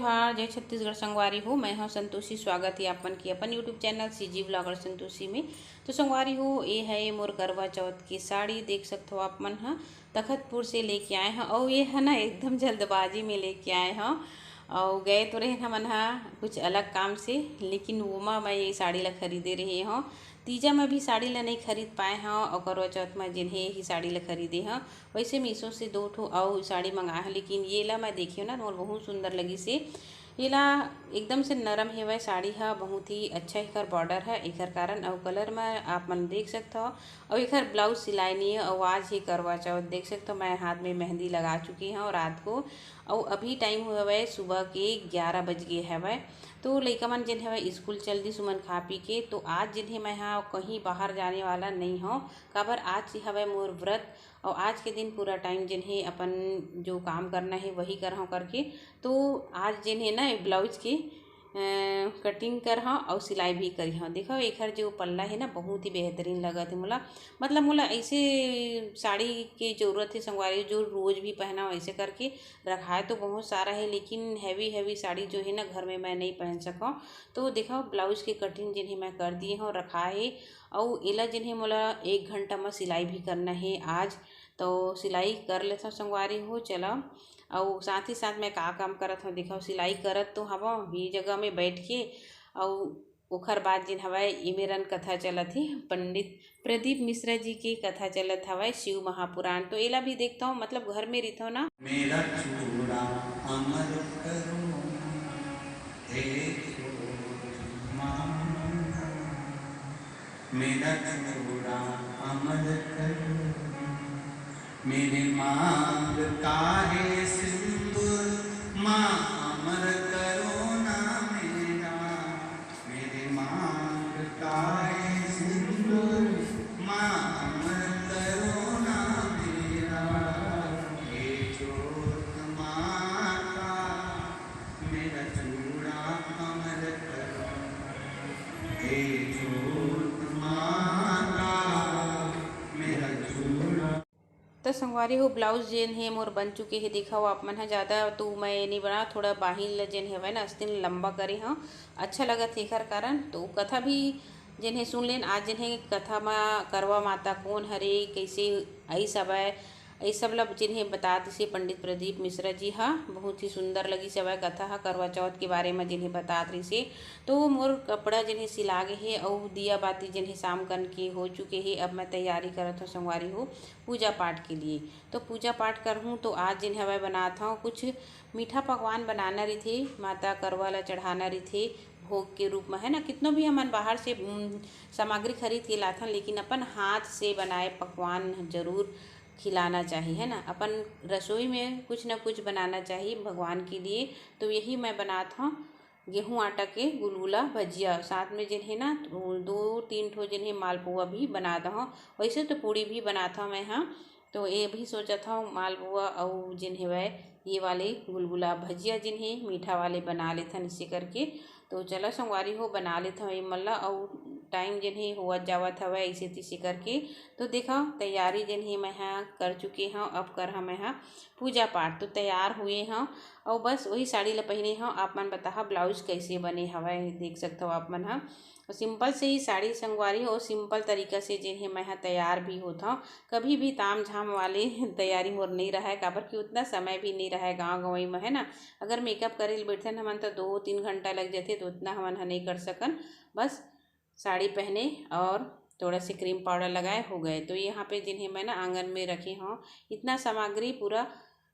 जोहार जय छत्तीसगढ़ संगवारी हो। मैं हूँ संतोषी। स्वागत है आपन की अपन YouTube channel CG blogger Santoshi में। तो संगवारी हो ये है मोर करवा चौथ की साड़ी। देख सकते हो आप मन हाँ तखतपुर से लेके आए हैं और ये है ना एकदम जल्दबाजी में लेके आए हैं और गए तो रहे हमन हाँ कुछ अलग काम से, लेकिन वो मैं ये साड़ी ला खरीदे रहे हूँ। तीजा में भी साड़ी ला नहीं खरीद पाए हैं और करवा चौथ में जिन्हें ही साड़ी ला खरीदे हैं। वैसे मीशो से 2 ठो और साड़ी मंगाए हैं, लेकिन ये ला मैं देखी ना मोर बहुत सुंदर लगी से। ये ला एकदम से नरम हेवै साड़ी है, बहुत ही अच्छा एकर बॉर्डर है एकर कारण और कलर में आप मन देख सकते हो। और एकर ब्लाउज सिलाई नहीं है और आज ही करवा चौथ देख सकते हो। मैं हाथ में मेहंदी लगा चुकी हूँ रात को और अभी टाइम हुए सुबह के 11 बज गए है। तो लइका मन जिन है स्कूल चल दी सुमन खा पी के। तो आज जिन्हें मैं हाँ कहीं बाहर जाने वाला नहीं हूँ काबर आज हवै मोर व्रत और आज के दिन पूरा टाइम जिन्हें अपन जो काम करना है वही कर हूँ करके। तो आज जिन्हें ना ब्लाउज की कटिंग कर हाँ और सिलाई भी करी हाँ। देखो एकर जो पल्ला है ना बहुत ही बेहतरीन लगा थे मोला, मतलब मोला ऐसे साड़ी की ज़रूरत है संगवारी जो रोज़ भी पहना ऐसे करके रखा है। तो बहुत सारा है लेकिन हैवी हैवी साड़ी जो है ना घर में मैं नहीं पहन सका। तो देखो ब्लाउज की कटिंग जिन्हें मैं कर दिए हूँ रखा है और एला जिन्हें मोला 1 घंटा में सिलाई भी करना है आज। तो सिलाई कर लेता संगवारी हो चला। और साथ ही साथ मैं का काम करत हूँ देखो सिलाई करत तो हवा ये जगह में बैठ के और ओखर बाद जिन हवाए ये मेरन कथा चलत है पंडित प्रदीप मिश्रा जी की कथा चलत हवाए शिव महापुराण। तो एला भी देखता हूँ मतलब घर में रहता हूँ ना। मेरा चूड़ा अमर करो मेरा चूड़ा अमर करो मेरे मांग का है सिंदूर माँ अमर करो ना मेरा मेरे मांग का है सिंदूर माँ अमर करो ना मेरा हे जोत माता मेरा चूड़ा अमर करो हे जोत माता मेरा चूड़ा। तो संगवारी हो ब्लाउज जेन है मोर बन चुके हैं देखा हो आप मन है ज़्यादा तो मैं नहीं बना थोड़ा बाहिल जेन है ना अस्तिन लंबा करे हाँ अच्छा लगा थे एकर कारण। तो कथा भी जिन्हें सुन लेन आज जिन्हें कथा में करवा माता कौन हरे कैसे आई सब है ये सब लब जिन्हें बताते से पंडित प्रदीप मिश्रा जी हाँ बहुत ही सुंदर लगी सब कथा हा करवा चौथ के बारे में जिन्हें बतात रही से। तो मोर कपड़ा जिन्हें सिला गए है और दिया बाती जिन्हें शाम कन के हो चुके हैं। अब मैं तैयारी करत हूँ संगवारी हो पूजा पाठ के लिए। तो पूजा पाठ कर हूँ तो आज जिन हवा बनाता हूँ कुछ मीठा पकवान बनाना रही थे माता करवा ला चढ़ाना रही थे भोग के रूप में है ना। कितनों भी हमन बाहर से सामग्री खरीद के लाथन लेकिन अपन हाथ से बनाए पकवान जरूर खिलाना चाहिए है ना। अपन रसोई में कुछ ना कुछ बनाना चाहिए भगवान के लिए। तो यही मैं बनाता हूँ गेहूँ आटा के गुलगुला भजिया साथ में जिन्हें ना 2-3 ठो जिन्हें मालपुआ भी बनाता हूँ। वैसे तो पूड़ी भी बनाता हूँ मैं हाँ। तो ये भी सोचा था मालपुआ और जिन्हें वह ये वाले गुलगुला भजिया जिन्हें मीठा वाले बना लेते हैं इसी करके। तो चलो संगवारी हो बना लेता हूँ ये मल्ला और टाइम जिन्हें हुआ जावा था वह ऐसे तीसे करके। तो देखा तैयारी जिन्हें मैं हाँ कर चुके हैं अब कर हम हाँ पूजा पाठ तो तैयार हुए हैं और बस वही साड़ी ला पहने हाँ। आप मन बता ब्लाउज कैसे बने हवा देख सकते हो आप मन हाँ सिंपल से ही साड़ी संगवारी हो सिंपल तरीका से जिन्हें मैं हाँ तैयार भी होता हूँ। कभी भी ताम झाम वाले तैयारी मोर नहीं रहा है काबर कि उतना समय भी नहीं रहा है गाँव गंवई में है ना। अगर मेकअप करे बैठे हमन तो 2-3 घंटा लग जाते तो उतना हमन नहीं कर सकन। बस साड़ी पहने और थोड़ा से क्रीम पाउडर लगाए हो गए। तो यहाँ पे जिन्हें मैं ना आंगन में रखे हूँ इतना सामग्री पूरा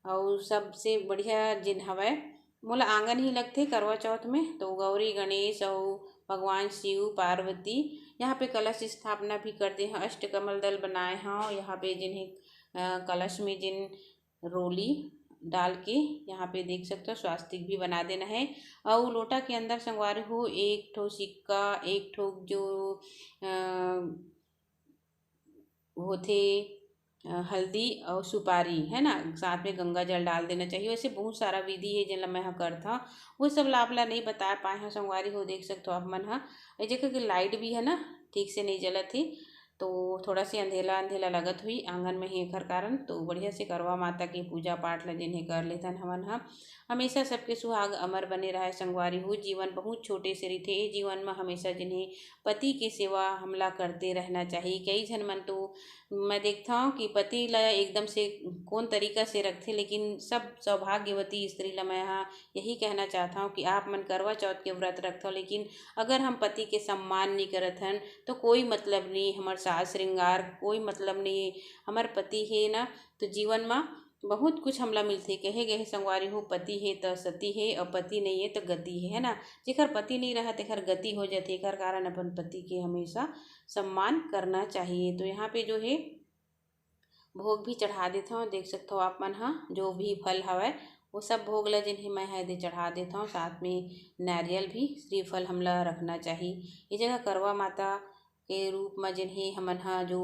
और सबसे बढ़िया जिन हवा मोला आंगन ही लगते करवा चौथ में। तो गौरी गणेश और भगवान शिव पार्वती यहाँ पे कलश स्थापना भी करते हैं अष्टकमल दल बनाए हैं यहाँ पे जिन्हें कलश में जिन रोली डाल के यहाँ पे देख सकते हो स्वास्तिक भी बना देना है। और लोटा के अंदर संगवारी हो 1 ठो सिक्का 1 ठो जो होते हल्दी और सुपारी है ना साथ में गंगा जल डाल देना चाहिए। वैसे बहुत सारा विधि है जिन मैं करता वो सब लाभला नहीं बता पाए हैं संगवारी हो देख सकते हो आप मन हाँ। जगह की लाइट भी है ना ठीक से नहीं जलत थी तो थोड़ा सी अंधेला अंधेला लगत हुई आंगन में ही एकर कारण। तो बढ़िया से करवा माता के पूजा पाठ ला जिन्हें कर लेथन हमन ह हमेशा सबके सुहाग अमर बने रहे संगवारी हो। जीवन बहुत छोटे से रहिथे, ए जीवन में हमेशा जिन्हें पति के सेवा हमला करते रहना चाहिए। कई झन मन तो मैं देखता हूँ कि पति ला एकदम से कौन तरीका से रखते, लेकिन सब सौभाग्यवती स्त्री ला मैं यही कहना चाहता हूँ कि आप मन करवा चौथ के व्रत रखते, लेकिन अगर हम पति के सम्मान नहीं करत हन तो कोई मतलब नहीं, हमार साज श्रृंगार कोई मतलब नहीं। हमार पति है ना तो जीवन में बहुत कुछ हमला मिलते। कहे गए संगवारी हो, पति है तो सती है और पति नहीं है तो गति है ना। जेकर पति नहीं रहा तेकर गति हो जाती। एकर कारण अपन पति के हमेशा सम्मान करना चाहिए। तो यहाँ पे जो है भोग भी चढ़ा देता हूँ, देख सकते हो आप मन जो भी फल हवय वो सब भोग ला जिन्हें मैं है दे चढ़ा देता हूँ। साथ में नारियल भी श्रीफल हमला रखना चाहिए। ये जगह करवा माता के रूप में जिन्हें हमन जो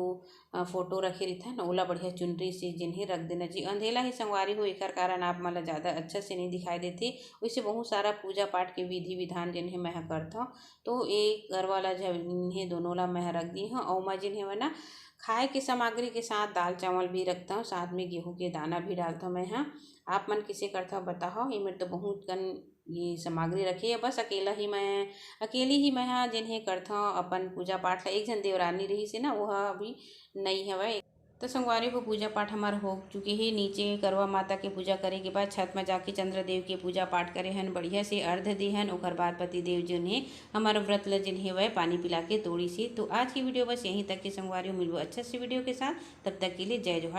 फोटो रखे रहता है ना ओला बढ़िया चुनरी से जिन्हें रख देना चाहिए। अंधेला ही संगवारी हो, एकर कारण आप मन ज़्यादा अच्छा से नहीं दिखाई देते। वैसे बहुत सारा पूजा पाठ के विधि विधान जिन्हें मैं करता हूँ। तो एक घर वाला जिन्हें दोनों ला मैं रख दी हूँ और मैं जिन्हें मैं ना खाए के सामग्री के साथ दाल चावल भी रखता हूँ, साथ में गेहूं के दाना भी डालता हूँ मैं। आप मन किसे करता हो बताओ। ये मेरे तो बहुत कन ये सामग्री रखी है, बस अकेली ही मैं जिन्हें करता हूँ अपन पूजा पाठ। एक जन देवरानी रही से ना वह अभी नहीं हवै। तो संगवारी को पूजा पाठ हमार हो चुके ही। नीचे करवा माता के पूजा करे के बाद छत में जाके चंद्रदेव के पूजा पाठ करे हन, बढ़िया से अर्घ दे हन। ओकर बाद पति देव जिन्हें हमारे व्रत ल जिन्हें वह पानी पिला के तोड़ी से। तो आज की वीडियो बस यहीं तक के संगवारी मिलबो अच्छा से वीडियो के साथ, तब तक के लिए जय जोहार।